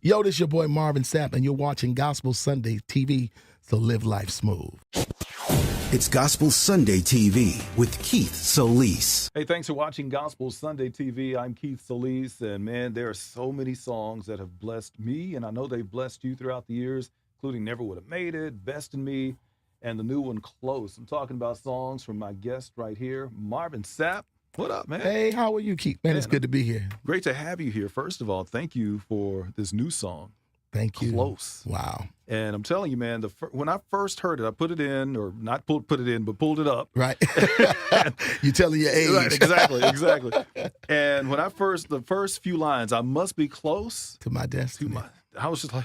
Yo, this your boy Marvin Sapp, and you're watching Gospel Sunday TV, so live life smooth. It's Gospel Sunday TV with Keith Solis. Hey, thanks for watching Gospel Sunday TV. I'm Keith Solis, and man, there are so many songs that have blessed me, and I know they've blessed you throughout the years, including Never Would Have Made It, Best in Me, and the new one, Close. I'm talking about songs from my guest right here, Marvin Sapp. What up, man? Hey, how are you, Keith? Man, it's good to be here. Great to have you here. First of all, thank you for this new song. Thank you. Close. Wow. And I'm telling you, man, when I first heard it, I put it in, or not put it in, but pulled it up. Right. You're telling your age. Right, exactly. And when the first few lines, I must be close to my destiny. I was just like,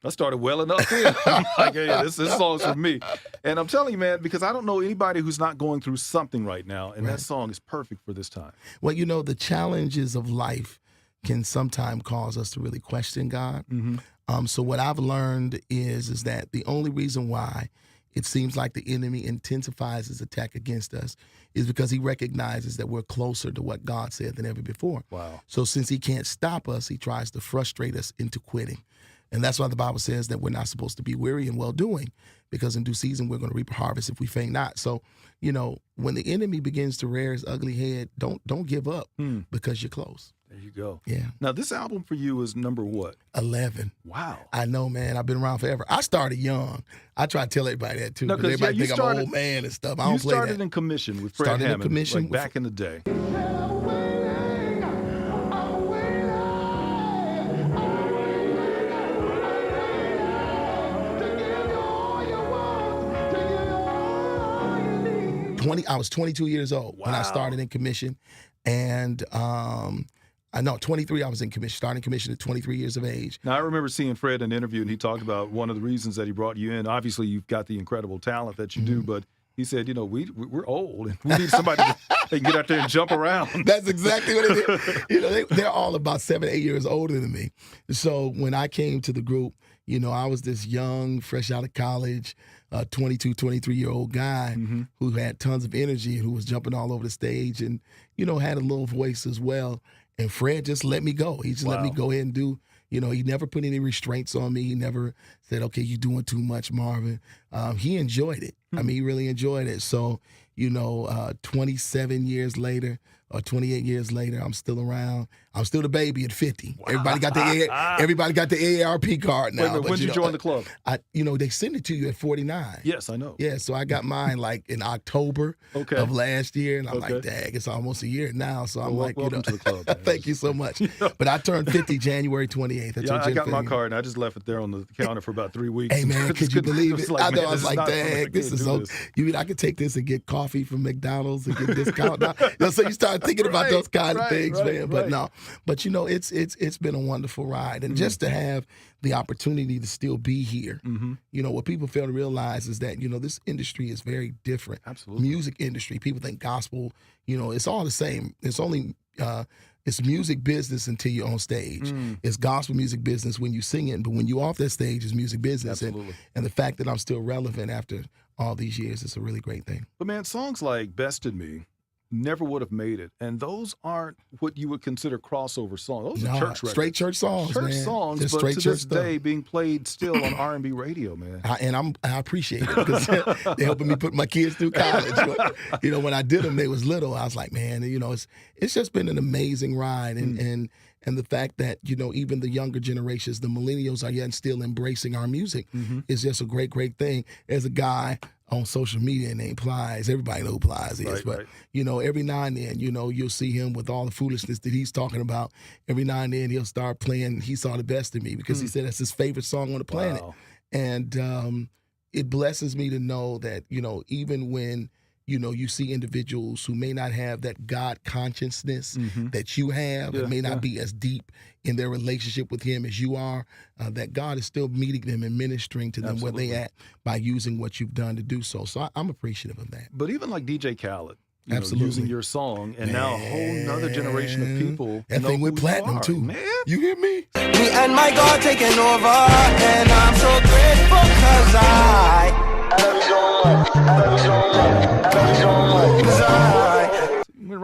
I started welling up then. I'm like, hey, this song's for me. And I'm telling you, man, because I don't know anybody who's not going through something right now, and that song is perfect for this time. Well, you know, the challenges of life can sometimes cause us to really question God. Mm-hmm. So what I've learned is that the only reason why it seems like the enemy intensifies his attack against us is because he recognizes that we're closer to what God said than ever before. Wow. So since he can't stop us, he tries to frustrate us into quitting. And that's why the Bible says that we're not supposed to be weary in well-doing, because in due season we're going to reap a harvest if we faint not. So, you know, when the enemy begins to rear his ugly head, don't give up because you're close. There you go. Yeah. Now, this album for you is number what? 11. Wow. I know, man. I've been around forever. I started young. I try to tell everybody that, too. No, because everybody think I'm an started, old man and stuff. I don't play that. You started in commission with Fred Hammond, like back in the day. I was 22 years old when I started in commission, and 23 I was in commission, starting commission at 23 years of age. Now, I remember seeing Fred in an interview, and he talked about one of the reasons that he brought you in. Obviously, you've got the incredible talent that you do, but he said, you know, we're old, and we need somebody that can get out there and jump around. That's exactly what it is. You know, they're all about 7, 8 years older than me. So when I came to the group, you know, I was this young, fresh out of college, 22, 23-year-old guy who had tons of energy and who was jumping all over the stage and, you know, had a little voice as well. And Fred just let me go. He just let me go ahead and do, you know, he never put any restraints on me. He never said, okay, you're doing too much, Marvin. He enjoyed it. I mean, he really enjoyed it. So, you know, 27 years later, or 28 years later, I'm still around. I'm still the baby at 50. Wow. Everybody got the AARP card now. Wait a minute, when did you join the club? You know, they send it to you at 49. Yes, I know. Yeah, so I got mine like in October of last year, and I'm like, dang, it's almost a year now. So I'm like, welcome to the club. Man. Thank you so much. But I turned 50 January 28th. I got my card, and I just left it there on the counter for about 3 weeks. Hey, man, could you believe it? I know, I was like, dang, this is so, you mean I could take this and get coffee from McDonald's and get a discount now? You know, so you start thinking about those kind of things, man. But no, but you know, it's been a wonderful ride, and just to have the opportunity to still be here. You know, what people fail to realize is that, you know, this industry is very different. Absolutely. Music industry, people think gospel, you know, it's all the same. It's only it's music business until you're on stage. It's gospel music business when you sing it, but when you're off that stage, it's music business. And the fact that I'm still relevant after all these years is a really great thing. But man, songs like Best in Me, Never Would Have Made It, and those aren't what you would consider crossover songs. Those are church records. Straight church songs, church songs, just but straight to this day being played still on R&B radio, man. I appreciate it because they're helping me put my kids through college. But, you know, when I did them, they was little. I was like, man, you know, it's just been an amazing ride, and the fact that, you know, even the younger generations, the millennials, are yet still embracing our music is just a great, great thing. There's a guy on social media named Plies. Everybody knows who Plies is. But, you know, every now and then, you know, you'll see him with all the foolishness that he's talking about. Every now and then he'll start playing He Saw the Best in Me because he said that's his favorite song on the planet. Wow. And it blesses me to know that, you know, even when, you know, you see individuals who may not have that God consciousness that you have, and may not be as deep in their relationship with him as you are, that God is still meeting them and ministering to them where they at by using what you've done to do so. So I'm appreciative of that. But even like DJ Khaled, you know, using your song, and now a whole nother generation of people that thing went platinum too. Man, you hear me? Me and my God taking over, and I'm so grateful because I love you so much. I love you so much. I love you so much. 'Cause I went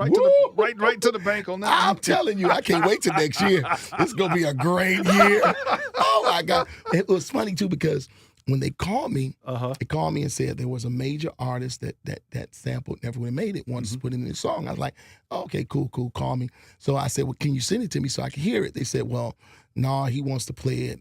right right to the bank on that. I'm telling you, I can't wait till next year. It's gonna be a great year. Oh my God! It was funny too because when they called me, they called me and said there was a major artist that sampled Never Would Have Made It wants to put it in the song. I was like, oh, okay, cool, call me. So I said, well, can you send it to me so I can hear it? They said, well, no, he wants to play it,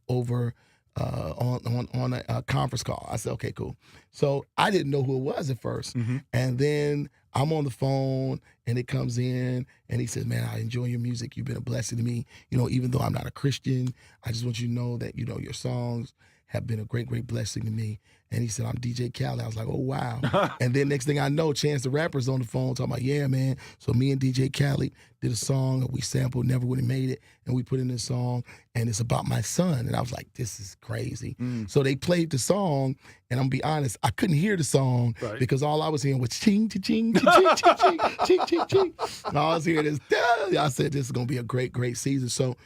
over on a conference call. I said, okay, cool. So I didn't know who it was at first. And then I'm on the phone and it comes in and he says, man, I enjoy your music. You've been a blessing to me. Even though I'm not a Christian, I just want you to know that, your songs have been a great, great blessing to me. And he said, I'm DJ Khaled. I was like, oh, wow. And then next thing I know, Chance the Rapper's on the phone talking about, yeah, man. So me and DJ Khaled did a song and we sampled Never Would Have Made It. And we put in this song and it's about my son. And I was like, this is crazy. So they played the song and I'm gonna be honest, I couldn't hear the song because all I was hearing was ching, ching, ching, ching, ching, ching, ching, ching, ching. And all I was hearing is, I said, this is gonna be a great, great season. So,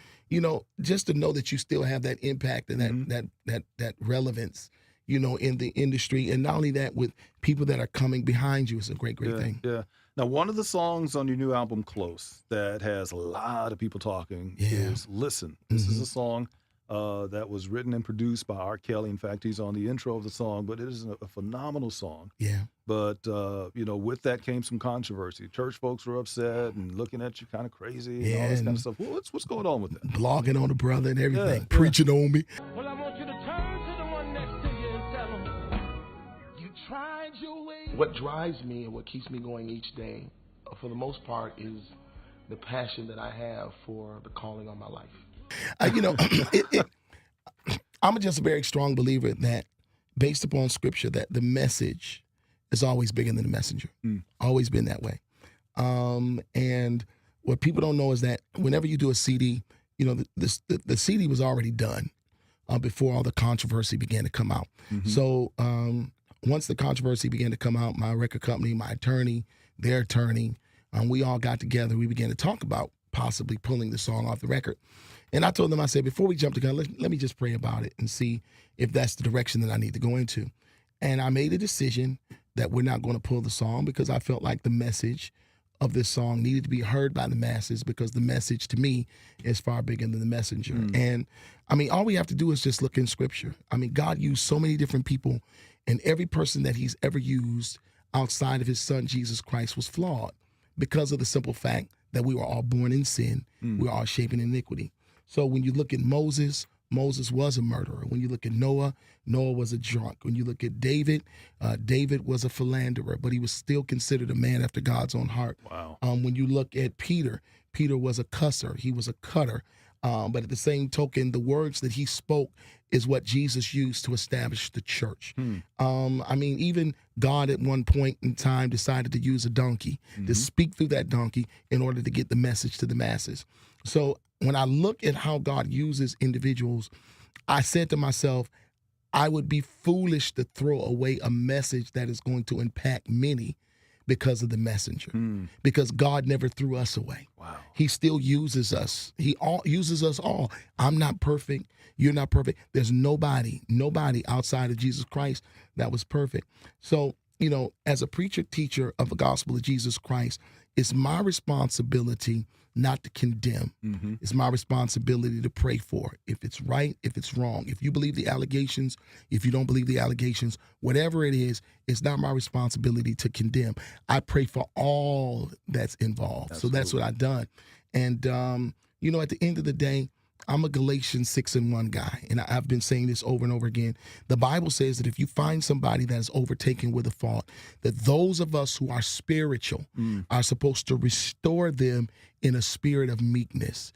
just to know that you still have that impact and that relevance, in the industry. And not only that, with people that are coming behind you is a great, great thing. Yeah. Now, one of the songs on your new album, Close, that has a lot of people talking is Listen. This is a song that was written and produced by R. Kelly. In fact, he's on the intro of the song, but it is a phenomenal song. Yeah. But, with that came some controversy. Church folks were upset and looking at you kind of crazy and all this kind of stuff. What's going on with that? Blogging on the brother and everything, preaching on me. Well, I want you to turn to the one next to you and tell him, you tried your way. What drives me and what keeps me going each day, for the most part, is the passion that I have for the calling on my life. I'm just a very strong believer that based upon scripture, that the message is always bigger than the messenger. Always been that way. And what people don't know is that whenever you do a CD, the CD was already done before all the controversy began to come out. So once the controversy began to come out, my record company, my attorney, their attorney, we all got together. We began to talk about possibly pulling the song off the record. And I told them, I said, before we jump the gun, let me just pray about it and see if that's the direction that I need to go into. And I made a decision that we're not going to pull the song because I felt like the message of this song needed to be heard by the masses because the message to me is far bigger than the messenger. And all we have to do is just look in scripture. God used so many different people, and every person that he's ever used outside of his son, Jesus Christ, was flawed because of the simple fact that we were all born in sin. We were all shaped in iniquity. So when you look at Moses, Moses was a murderer. When you look at Noah, Noah was a drunk. When you look at David, David was a philanderer, but he was still considered a man after God's own heart. Wow. When you look at Peter, Peter was a cusser. He was a cutter. But at the same token, the words that he spoke is what Jesus used to establish the church. Even God at one point in time decided to use a donkey to speak through that donkey in order to get the message to the masses. So when I look at how God uses individuals, I said to myself, I would be foolish to throw away a message that is going to impact many because of the messenger. Because God never threw us away. Wow. He still uses us. He uses us all. I'm not perfect. You're not perfect. There's nobody outside of Jesus Christ that was perfect. So, as a preacher, teacher of the gospel of Jesus Christ, it's my responsibility not to condemn. It's my responsibility to pray for if it's right, if it's wrong. If you believe the allegations, if you don't believe the allegations, whatever it is, it's not my responsibility to condemn. I pray for all that's involved. Absolutely. So that's what I've done. And, at the end of the day, I'm a Galatians 6:1 guy, and I've been saying this over and over again. The Bible says that if you find somebody that is overtaken with a fault, that those of us who are spiritual are supposed to restore them in a spirit of meekness,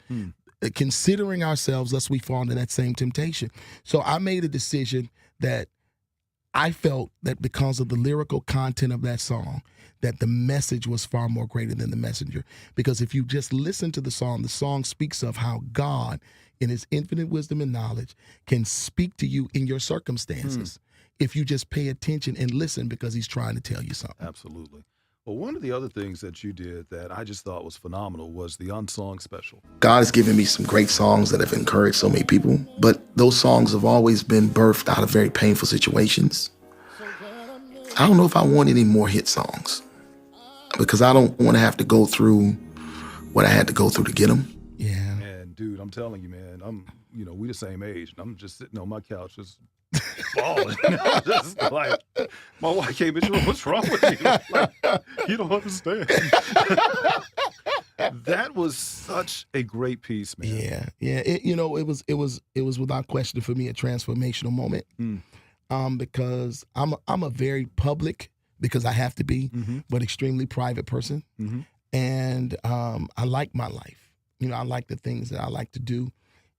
considering ourselves lest we fall into that same temptation. So I made a decision that I felt that because of the lyrical content of that song, that the message was far more greater than the messenger. Because if you just listen to the song speaks of how God, in his infinite wisdom and knowledge, can speak to you in your circumstances if you just pay attention and listen because he's trying to tell you something. Absolutely. Well, one of the other things that you did that I just thought was phenomenal was the Unsung Special. God has given me some great songs that have encouraged so many people, but those songs have always been birthed out of very painful situations. I don't know if I want any more hit songs. because I don't want to have to go through what I had to go through to get them. Yeah. And dude, I'm telling you, man, we the same age, and I'm just sitting on my couch just falling. Just like, my wife came in, what's wrong with you? Like, you don't understand. That was such a great piece, man. Yeah. It was without question for me a transformational moment. Because I'm a very public, because I have to be, but extremely private person. And I like my life. I like the things that I like to do.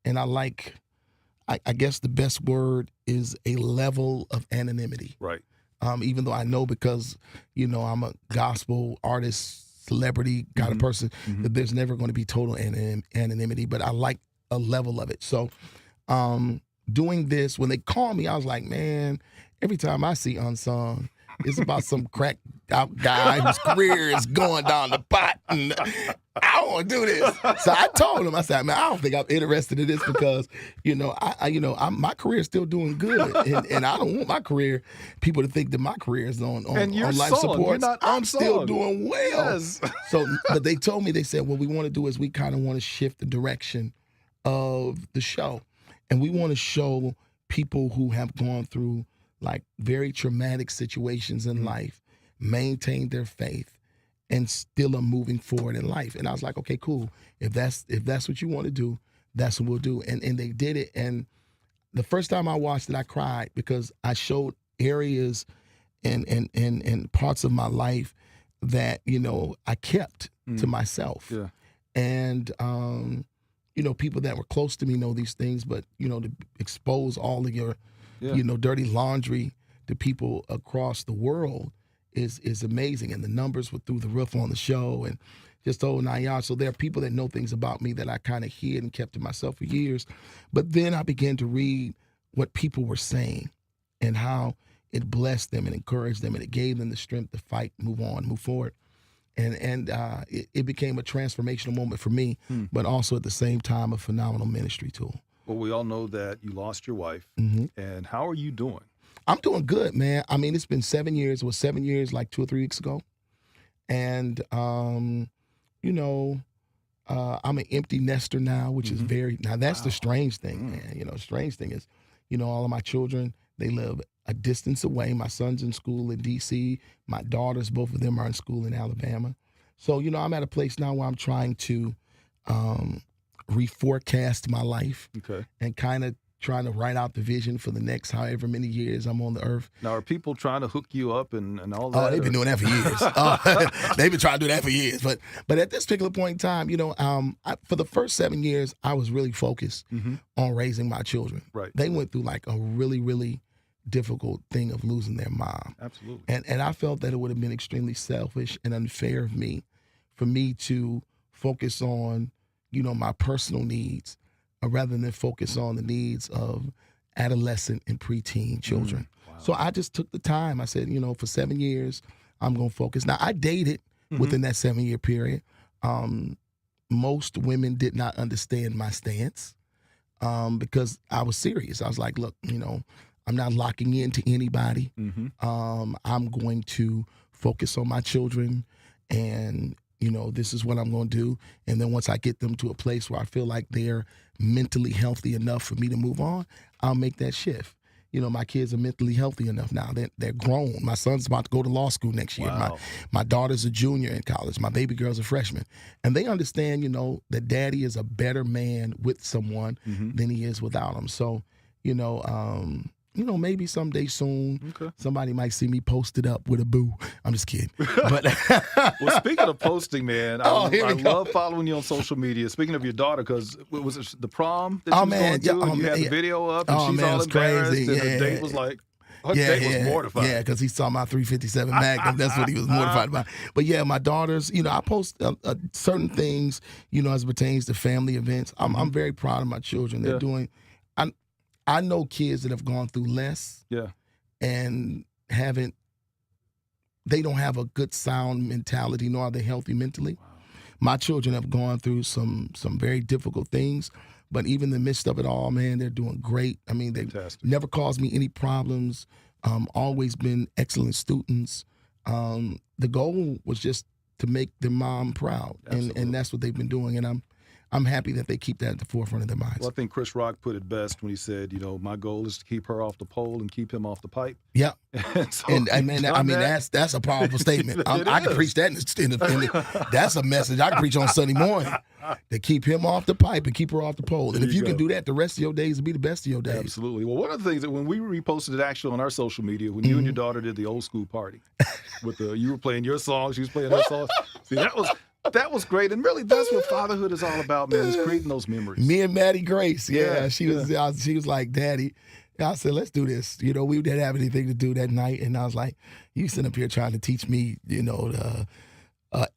And I guess the best word is a level of anonymity. Right. Even though I know, because, I'm a gospel artist, celebrity kind of person, that there's never going to be total anonymity, but I like a level of it. So doing this, when they call me, I was like, man, every time I see Unsung, it's about some cracked out guy whose career is going down the pot, and I don't want to do this. So I told him, I said, man, I don't think I'm interested in this, because, my career is still doing good, and I don't want my career, people to think that my career is on life support. I'm still doing well. Yes. So, but they told me, they said, what we want to do is we kind of want to shift the direction of the show, and we want to show people who have gone through like very traumatic situations in life, maintain their faith, and still are moving forward in life. And I was like, okay, cool. If that's what you want to do, that's what we'll do. And they did it. And the first time I watched it, I cried, because I showed areas and parts of my life that, I kept to myself. Yeah. And people that were close to me know these things, but to expose all of your dirty laundry to people across the world is amazing. And the numbers were through the roof on the show, and just the whole 9 yards. So there are people that know things about me that I kind of hid and kept to myself for years. But then I began to read what people were saying and how it blessed them and encouraged them, and it gave them the strength to fight, move on, move forward. And it became a transformational moment for me, but also at the same time a phenomenal ministry tool. Well, we all know that you lost your wife, and how are you doing? I'm doing good, man. I mean, it's been 7 years. It was 7 years like 2 or 3 weeks ago. And, I'm an empty nester now, which is that's the strange thing, man. Strange thing is, all of my children, they live a distance away. My son's in school in D.C. My daughters, both of them are in school in Alabama. So, I'm at a place now where I'm trying to reforecast my life, and kind of trying to write out the vision for the next however many years I'm on the earth. Now, are people trying to hook you up and all that? Oh, they've been doing that for years. They've been trying to do that for years. But at this particular point in time, for the first 7 years, I was really focused on raising my children. Right. They went through like a really, really difficult thing of losing their mom. Absolutely. And I felt that it would have been extremely selfish and unfair of me for me to focus on my personal needs, rather than focus on the needs of adolescent and preteen children. Wow. So I just took the time. I said, for 7 years, I'm going to focus. Now, I dated within that 7-year period. Most women did not understand my stance, because I was serious. I was like, look, I'm not locking into anybody. I'm going to focus on my children, and this is what I'm going to do. And then once I get them to a place where I feel like they're mentally healthy enough for me to move on, I'll make that shift. My kids are mentally healthy enough now. They're grown. My son's about to go to law school next year. Wow. My daughter's a junior in college. My baby girl's a freshman. And they understand, that daddy is a better man with someone than he is without him. So, maybe someday soon, somebody might see me posted up with a boo. I'm just kidding. But well, speaking of posting, man, I love following you on social media. Speaking of your daughter, because was it the prom that you was going to? And you had the video up, and she's all embarrassed, and her date was like, her date was mortified. Yeah, because he saw my 357 Magnum. That's what he was mortified about. But yeah, my daughters, I post certain things, as it pertains to family events. I'm very proud of my children. They're doing. I know kids that have gone through less, and they don't have a good sound mentality, nor are they healthy mentally. Wow. My children have gone through some very difficult things, but even in the midst of it all, man, they're doing great. I mean, they never caused me any problems, always been excellent students. The goal was just to make their mom proud, and that's what they've been doing, and I'm happy that they keep that at the forefront of their minds. Well, I think Chris Rock put it best when he said, my goal is to keep her off the pole and keep him off the pipe. Yeah. And I mean, that's a powerful statement. I can preach that that's a message I can preach on Sunday morning, to keep him off the pipe and keep her off the pole. And if you can do that, the rest of your days will be the best of your days. Absolutely. Well, one of the things that when we reposted it actually on our social media, when you and your daughter did the old school party, you were playing your songs, she was playing her songs. See, that was great, and really, that's what fatherhood is all about, man. Is creating those memories. Me and Maddie Grace, she was like, Daddy. I said, let's do this. We didn't have anything to do that night, and I was like, you sit up here trying to teach me,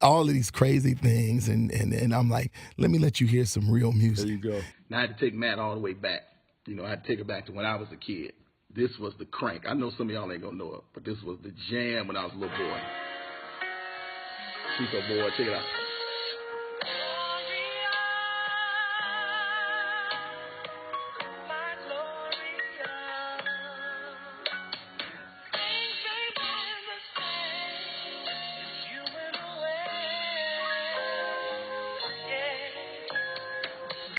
all of these crazy things, and I'm like, let me let you hear some real music. There you go. Now I had to take Matt all the way back. I had to take her back to when I was a kid. This was the crank. I know some of y'all ain't gonna know it, but this was the jam when I was a little boy. She's a boy. Check it out.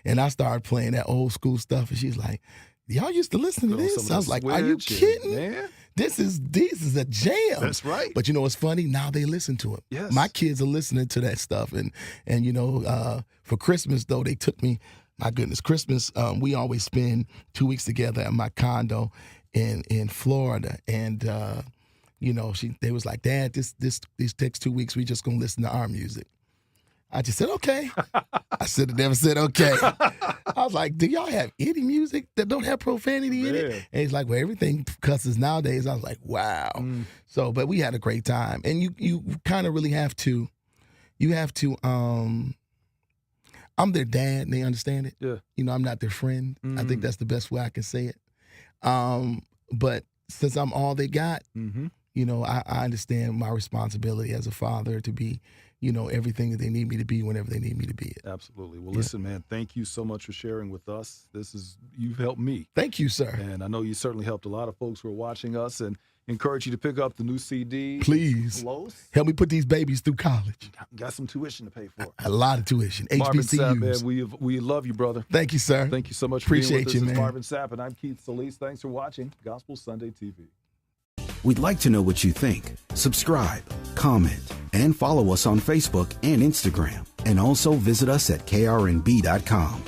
And I started playing that old school stuff, and she's like, y'all used to listen to this? I was like, are you kidding? Man. This is a jam. That's right. But what's funny? Now they listen to it. Yes. My kids are listening to that stuff. And for Christmas, though, they took me, my goodness, Christmas, we always spend 2 weeks together at my condo in Florida. And, they was like, Dad, these next 2 weeks, we just going to listen to our music. I just said, okay. I should have never said okay. I was like, do y'all have any music that don't have profanity in it? And he's like, well, everything cusses nowadays. I was like, wow. So, but we had a great time. And you kind of really have to, I'm their dad and they understand it. Yeah. I'm not their friend. I think that's the best way I can say it. But since I'm all they got, I understand my responsibility as a father to be, everything that they need me to be whenever they need me to be it. Absolutely. Well, listen, man, thank you so much for sharing with us. You've helped me. Thank you, sir. And I know you certainly helped a lot of folks who are watching us, and encourage you to pick up the new CD. Please. Close. Help me put these babies through college. Got some tuition to pay for. A lot of tuition. Marvin HBCUs. Sapp, man, we love you, brother. Thank you, sir. Thank you so much for Appreciate being with us. you, This man. is Marvin Sapp, and I'm Keith Solis. Thanks for watching Gospel Sunday TV. We'd like to know what you think. Subscribe, comment, and follow us on Facebook and Instagram. And also visit us at krnb.com.